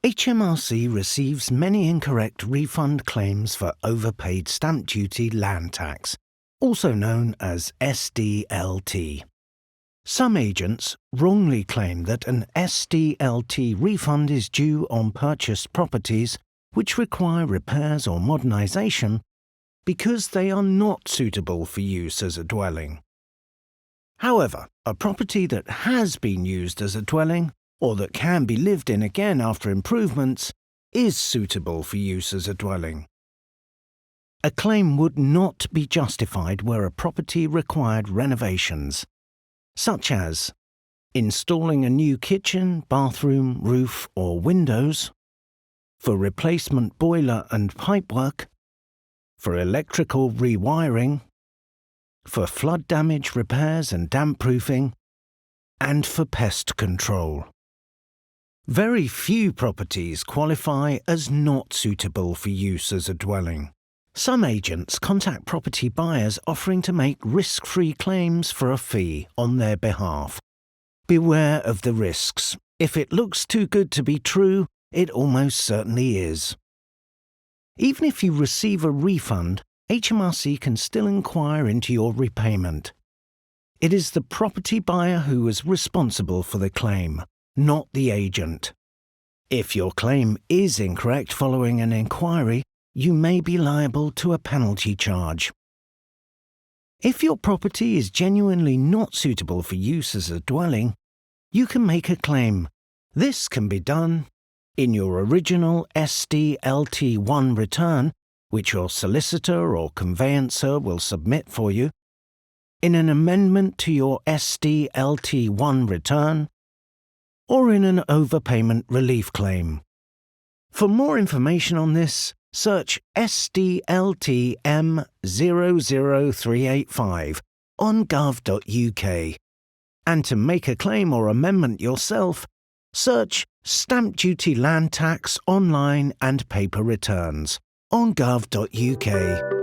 HMRC receives many incorrect refund claims for overpaid stamp duty land tax, also known as SDLT. Some agents wrongly claim that an SDLT refund is due on purchased properties which require repairs or modernisation because they are not suitable for use as a dwelling. However, a property that has been used as a dwelling or that can be lived in again after improvements is suitable for use as a dwelling. A claim would not be justified where a property required renovations, such as installing a new kitchen, bathroom, roof or windows, for replacement boiler and pipework, for electrical rewiring, for flood damage repairs and damp proofing, and for pest control. Very few properties qualify as not suitable for use as a dwelling. Some agents contact property buyers offering to make risk-free claims for a fee on their behalf. Beware of the risks. If it looks too good to be true, it almost certainly is. Even if you receive a refund, HMRC can still inquire into your repayment. It is the property buyer who is responsible for the claim, not the agent. If your claim is incorrect following an inquiry, you may be liable to a penalty charge. If your property is genuinely not suitable for use as a dwelling, you can make a claim. This can be done in your original SDLT1 return, which your solicitor or conveyancer will submit for you, in an amendment to your SDLT1 return, or in an overpayment relief claim. For more information on this, search SDLT M00385 on gov.uk. And to make a claim or amendment yourself, search Stamp Duty Land Tax Online and Paper Returns on gov.uk.